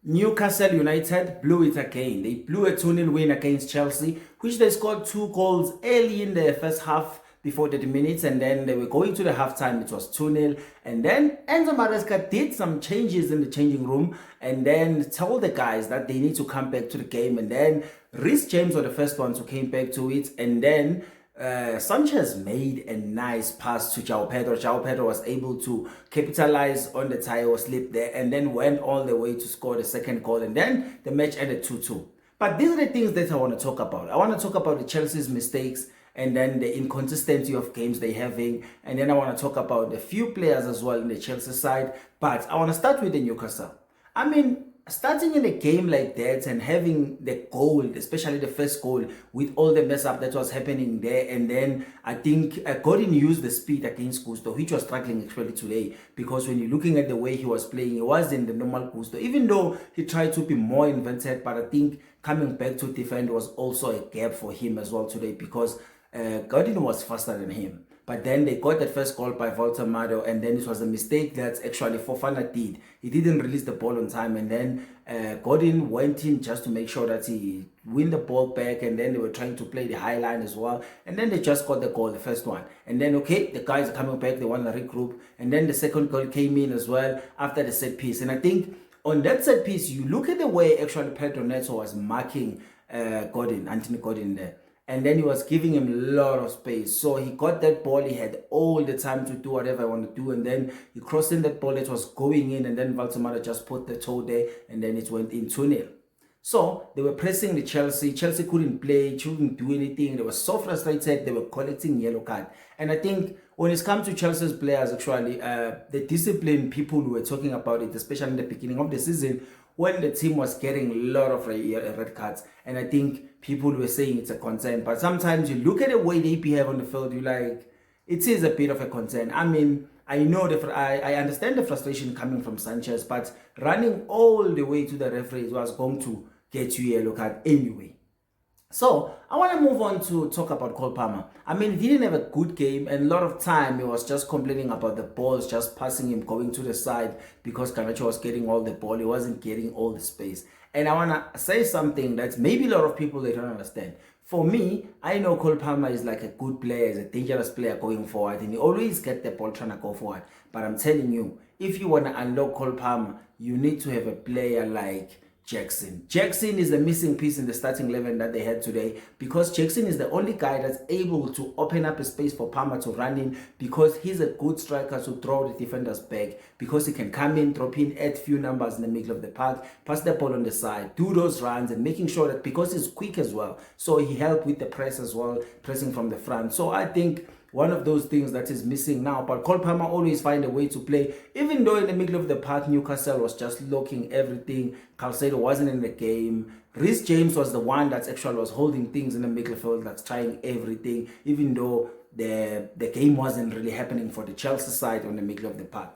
Newcastle United blew it again. They blew a 2-0 win against Chelsea, which they scored 2 goals early in the first half before 30 minutes, and then they were going to the halftime. It was 2-0, and then Enzo Maresca did some changes in the changing room and then told the guys that they need to come back to the game, and then Reece James was the first one who came back to it, and then Sanchez made a nice pass to João Pedro. João Pedro was able to capitalize on the tire slip there and then went all the way to score the second goal, and then the match ended 2-2. But these are the things that I want to talk about. I want to talk about the Chelsea's mistakes and then the inconsistency of games they're having, and then I want to talk about a few players as well in the Chelsea side. But I want to start with the Newcastle. I mean, starting in a game like that and having the goal, especially the first goal, with all the mess up that was happening there, and then I think Gordon used the speed against Gusto, which was struggling actually today, because when you're looking at the way he was playing, he wasn't the normal Gusto, even though he tried to be more invented. But I think coming back to defend was also a gap for him as well today, because Gordon was faster than him. But then they got that first goal by Walter Mado, and then it was a mistake that actually Fofana did. He didn't release the ball on time, and then Gordon went in just to make sure that he win the ball back, and then they were trying to play the high line as well, and then they just got the goal, the first one. And then, okay, the guys are coming back, they want to regroup, and then the second goal came in as well after the set piece. And I think on that set piece, you look at the way actually Pedro Neto was marking Anthony Gordon there. And then he was giving him a lot of space. So he got that ball. He had all the time to do whatever I want to do. And then he crossed in that ball that was going in. And then Valtamara just put the toe there. And then it went in 2-0. So they were pressing the Chelsea. Chelsea couldn't play, couldn't do anything. They were so frustrated. They were collecting yellow card. And I think when it comes to Chelsea's players, actually, the discipline, people who were talking about it, especially in the beginning of the season, when the team was getting a lot of red cards, and I think people were saying it's a concern. But sometimes you look at the way they behave on the field, you're like, it is a bit of a concern. I mean, I know I understand the frustration coming from Sanchez, but running all the way to the referee was going to get you a yellow card anyway. So I want to move on to talk about Cole Palmer. I mean, he didn't have a good game, and a lot of time he was just complaining about the balls, just passing him, going to the side, because Garnacho was getting all the ball. He wasn't getting all the space. And I want to say something that maybe a lot of people, they don't understand. For me, I know Cole Palmer is like a good player, is a dangerous player going forward, and he always get the ball trying to go forward. But I'm telling you, if you want to unlock Cole Palmer, you need to have a player like Jackson. Jackson is the missing piece in the starting 11 that they had today, because Jackson is the only guy that's able to open up a space for Palmer to run in, because he's a good striker to throw the defenders back, because he can come in, drop in, add few numbers in the middle of the park, pass the ball on the side, do those runs, and making sure that, because he's quick as well, so he helped with the press as well, pressing from the front. So I think one of those things that is missing now. But Cole Palmer always find a way to play, even though in the middle of the park Newcastle was just locking everything. Calcedo wasn't in the game. Reece James was the one that actually was holding things in the midfield, that's trying everything, even though the game wasn't really happening for the Chelsea side on the middle of the park.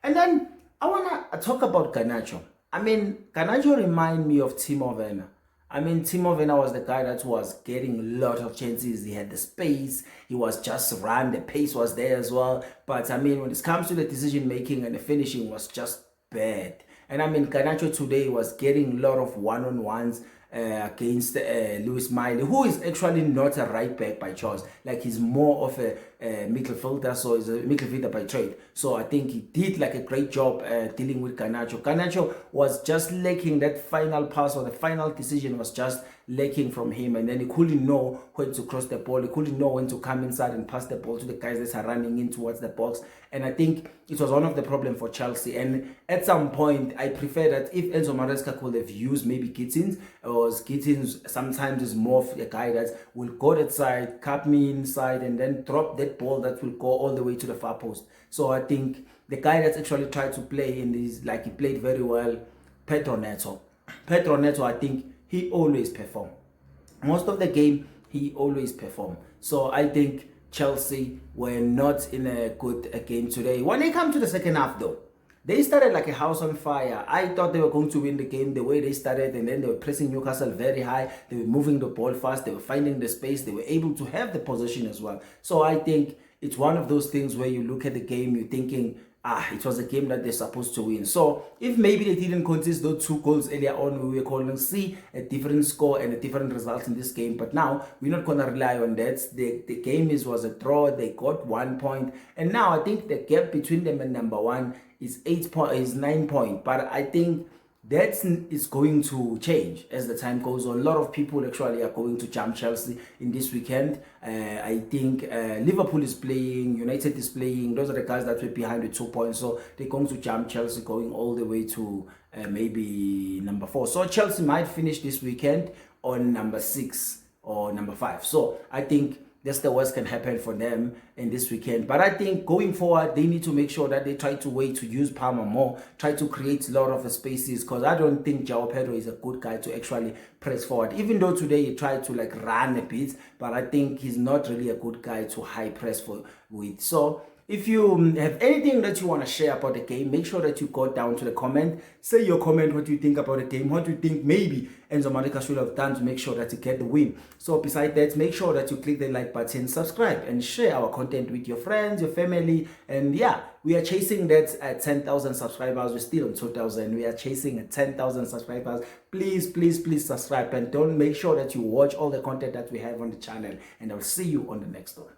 And then I want to talk about Garnacho. I mean, Garnacho remind me of Timo Werner. I mean, Timo Werner was the guy that was getting a lot of chances. He had the space. He was just run. The pace was there as well. But I mean, when it comes to the decision making and the finishing was just bad. And I mean, Garnacho today was getting a lot of one-on-ones against Lewis Miley, who is actually not a right back by choice. Like, he's more of a midfielder, so he's a midfielder by trade. So I think he did like a great job dealing with Garnacho. Garnacho was just lacking that final pass, or the final decision was just lacking from him, and then he couldn't know when to cross the ball. He couldn't know when to come inside and pass the ball to the guys that are running in towards the box. And I think it was one of the problems for Chelsea. And at some point, I prefer that if Enzo Maresca could have used maybe Gittins, or Gittins sometimes is more of a guy that will go that side, cut me inside, and then drop that ball that will go all the way to the far post. So I think the guy that's actually tried to play in this, like, he played very well, Pedro Neto. Pedro Neto, I think he always performed. Most of the game, he always performed. So I think Chelsea were not in a good game today. When they come to the second half, though, they started like a house on fire. I thought they were going to win the game the way they started, and then they were pressing Newcastle very high. They were moving the ball fast. They were finding the space. They were able to have the possession as well. So I think it's one of those things where you look at the game, you're thinking it was a game that they're supposed to win. So if maybe they didn't concede those 2 goals earlier on, we were going to see a different score and a different result in this game. But now we're not going to rely on that. The game was a draw. They got 1 point, and now I think the gap between them and number 1 is 9 points. But I think that is going to change as the time goes on. A lot of people actually are going to jump Chelsea in this weekend. I think Liverpool is playing, United is playing. Those are the guys that were behind with 2 points. So they're going to jump Chelsea going all the way to maybe number 4. So Chelsea might finish this weekend on number 6 or number 5. So I think that's the worst can happen for them in this weekend. But I think going forward, they need to make sure that they try to wait to use Palmer more, try to create a lot of spaces, because I don't think João Pedro is a good guy to actually press forward. Even though today he tried to like run a bit, but I think he's not really a good guy to high press with. So if you have anything that you want to share about the game, make sure that you go down to the comment. Say your comment, what you think about the game, what you think maybe Enzo Maresca should have done to make sure that you get the win. So besides that, make sure that you click the like button, subscribe, and share our content with your friends, your family. And yeah, we are chasing that at 10,000 subscribers. We're still on 2,000. We are chasing at 10,000 subscribers. Please subscribe, and don't make sure that you watch all the content that we have on the channel. And I'll see you on the next one.